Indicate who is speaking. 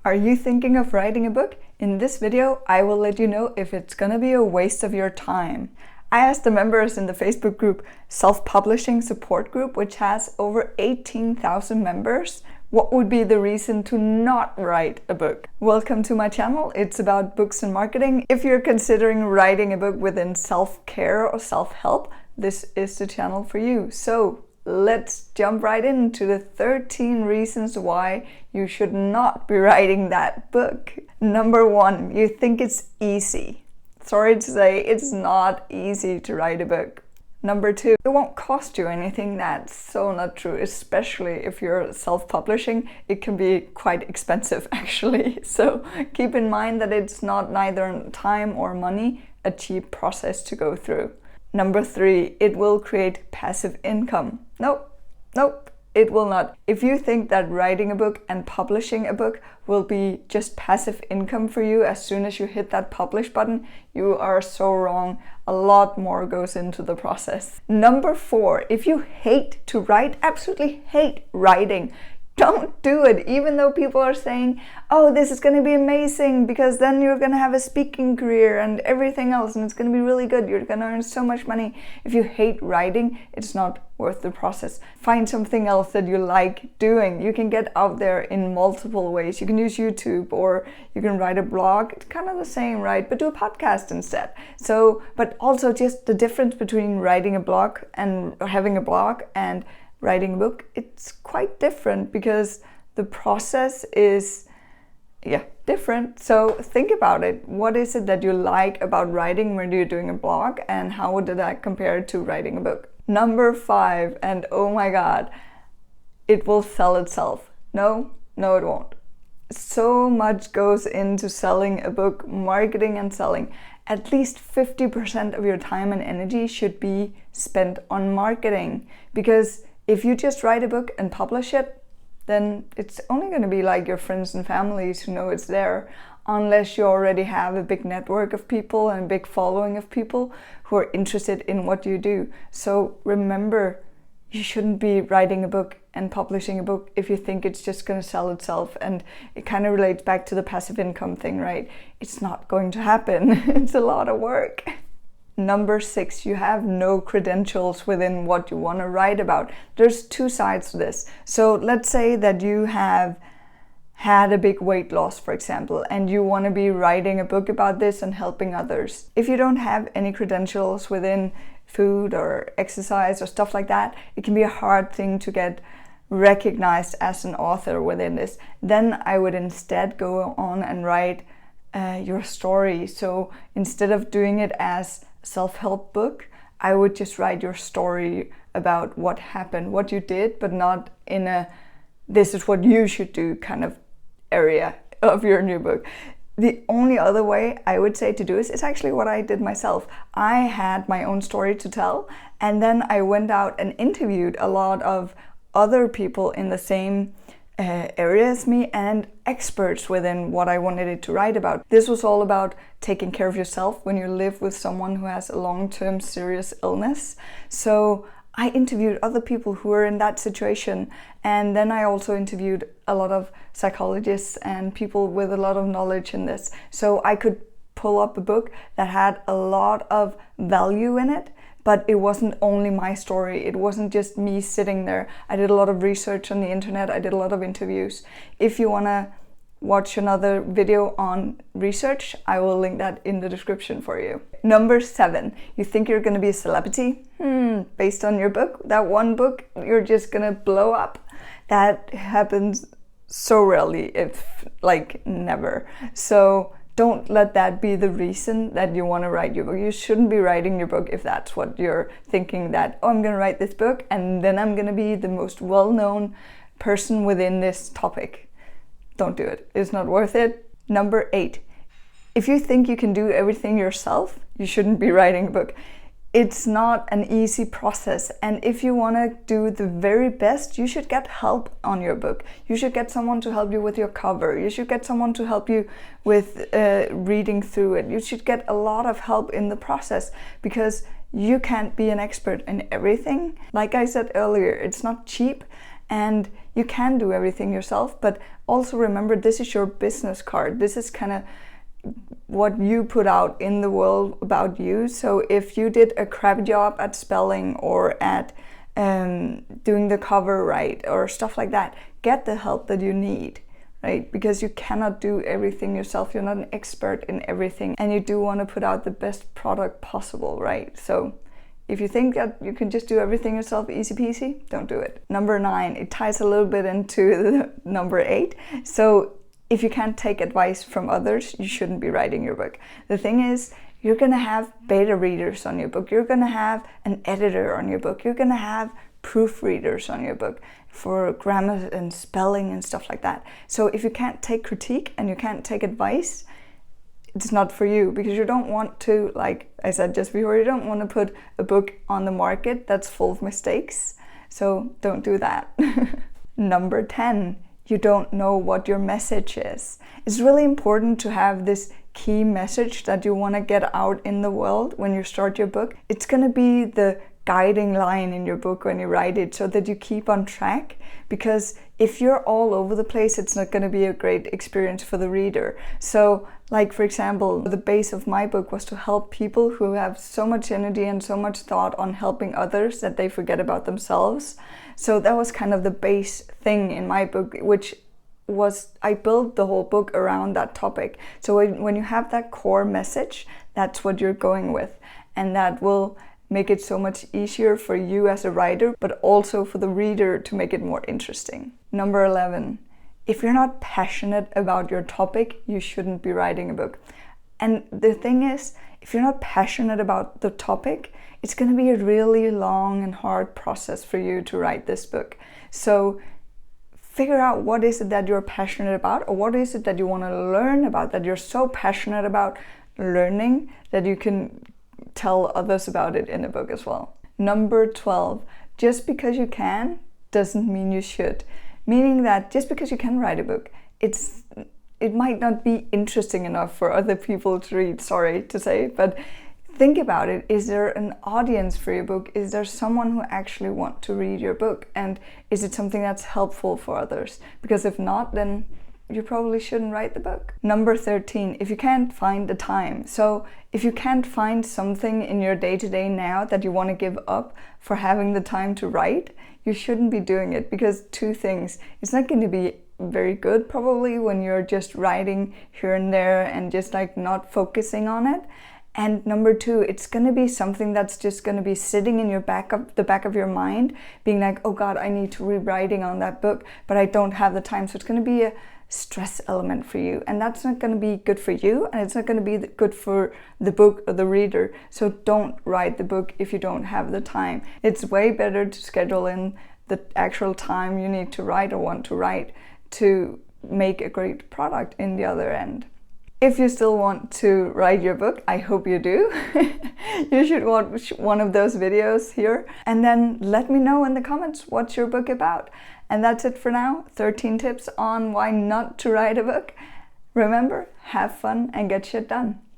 Speaker 1: Are you thinking of writing a book? In this video, I will let you know if it's gonna be a waste of your time. I asked the members in the Facebook group Self-Publishing Support Group, which has over 18,000 members, what would be the reason to not write a book? Welcome to my channel. It's about books and marketing. If you're considering writing a book within self-care or self-help, this is the channel for you. So let's jump right into the 13 reasons why you should not be writing that book. Number 1, you think it's easy. Sorry to say, it's not easy to write a book. Number 2, it won't cost you anything. That's so not true, especially if you're self-publishing. It can be quite expensive actually. So keep in mind that it's not neither time or money a cheap process to go through. Number 3, it will create passive income. Nope, it will not. If you think that writing a book and publishing a book will be just passive income for you as soon as you hit that publish button, you are so wrong. A lot more goes into the process. Number 4, if you hate to write, absolutely hate writing, don't do it, even though people are saying, oh, this is going to be amazing because then you're going to have a speaking career and everything else and it's going to be really good. You're going to earn so much money. If you hate writing, it's not worth the process. Find something else that you like doing. You can get out there in multiple ways. You can use YouTube or you can write a blog. It's kind of the same, right? But do a podcast instead. So, but also just the difference between writing a blog and having a blog and writing a book, it's quite different because the process is different. So think about it. What is it that you like about writing when you're doing a blog, and how did that compare to writing a book? Number 5, and oh my god, it will sell itself. No, it won't. So much goes into selling a book, marketing and selling. At least 50% of your time and energy should be spent on marketing, because if you just write a book and publish it, then it's only going to be like your friends and families who know it's there, unless you already have a big network of people and a big following of people who are interested in what you do. So remember, you shouldn't be writing a book and publishing a book if you think it's just going to sell itself. And it kind of relates back to the passive income thing, right? It's not going to happen. It's a lot of work. Number 6, you have no credentials within what you want to write about. There's 2 sides to this. So let's say that you have had a big weight loss, for example, and you want to be writing a book about this and helping others. If you don't have any credentials within food or exercise or stuff like that, it can be a hard thing to get recognized as an author within this. Then I would instead go on and write your story. So instead of doing it as self-help book, I would just write your story about what happened, what you did, but not in a this is what you should do kind of area of your new book. The only other way I would say to do this is actually what I did myself. I had my own story to tell, and then I went out and interviewed a lot of other people in the same area as me and experts within what I wanted it to write about. This was all about taking care of yourself when you live with someone who has a long-term serious illness. So I interviewed other people who were in that situation, and then I also interviewed a lot of psychologists and people with a lot of knowledge in this. So I could pull up a book that had a lot of value in it, but it wasn't only my story. It wasn't just me sitting there. I did a lot of research on the internet. I did a lot of interviews. If you want to watch another video on research, I will link that in the description for you. Number 7, you think you're going to be a celebrity? Based on your book, that one book, you're just going to blow up. That happens so rarely, if like never. So don't let that be the reason that you want to write your book. You shouldn't be writing your book if that's what you're thinking, that, oh, I'm going to write this book and then I'm going to be the most well-known person within this topic. Don't do it. It's not worth it. Number 8, if you think you can do everything yourself, you shouldn't be writing a book. It's not an easy process, and if you want to do the very best, you should get help on your book. You should get someone to help you with your cover. You should get someone to help you with reading through it. You should get a lot of help in the process, because you can't be an expert in everything. Like I said earlier, it's not cheap, And you can do everything yourself, but also remember, this is your business card. This is kind of what you put out in the world about you. So if you did a crap job at spelling or at doing the cover right or stuff like that, get the help that you need, right? Because you cannot do everything yourself. You're not an expert in everything, and you do want to put out the best product possible, right? So if you think that you can just do everything yourself, easy peasy, don't do it. Number 9, it ties a little bit into the number 8. So if you can't take advice from others, you shouldn't be writing your book. The thing is, you're gonna have beta readers on your book. You're gonna have an editor on your book. You're gonna have proofreaders on your book for grammar and spelling and stuff like that. So if you can't take critique and you can't take advice, it's not for you, because you don't want to, like I said just before, you don't want to put a book on the market that's full of mistakes. So don't do that. Number 10, you don't know what your message is. It's really important to have this key message that you want to get out in the world when you start your book. It's going to be the guiding line in your book when you write it, so that you keep on track, because if you're all over the place, it's not going to be a great experience for the reader. So like, for example, the base of my book was to help people who have so much energy and so much thought on helping others that they forget about themselves. So that was kind of the base thing in my book, which was, I built the whole book around that topic. So when you have that core message, that's what you're going with, and that will make it so much easier for you as a writer, but also for the reader to make it more interesting. Number 11, if you're not passionate about your topic, you shouldn't be writing a book. And the thing is, if you're not passionate about the topic, it's going to be a really long and hard process for you to write this book. So figure out what is it that you're passionate about, or what is it that you want to learn about, that you're so passionate about learning that you can tell others about it in a book as well. Number 12, just because you can doesn't mean you should. Meaning that just because you can write a book, it might not be interesting enough for other people to read, sorry to say, but think about it. Is there an audience for your book? Is there someone who actually wants to read your book? And is it something that's helpful for others? Because if not, then you probably shouldn't write the book. Number 13, if you can't find the time. So if you can't find something in your day-to-day now that you want to give up for having the time to write, you shouldn't be doing it, because 2 things. It's not going to be very good probably when you're just writing here and there and just like not focusing on it. And number 2, it's going to be something that's just going to be sitting in the back of your mind, being like, oh God, I need to read writing on that book, but I don't have the time. So it's going to be a stress element for you, and that's not going to be good for you, and it's not going to be good for the book or the reader. So don't write the book if you don't have the time. It's way better to schedule in the actual time you need to write or want to write to make a great product in the other end. If you still want to write your book, I hope you do. You should watch one of those videos here, and then let me know in the comments what's your book about. And that's it for now. 13 tips on why not to write a book. Remember, have fun and get shit done.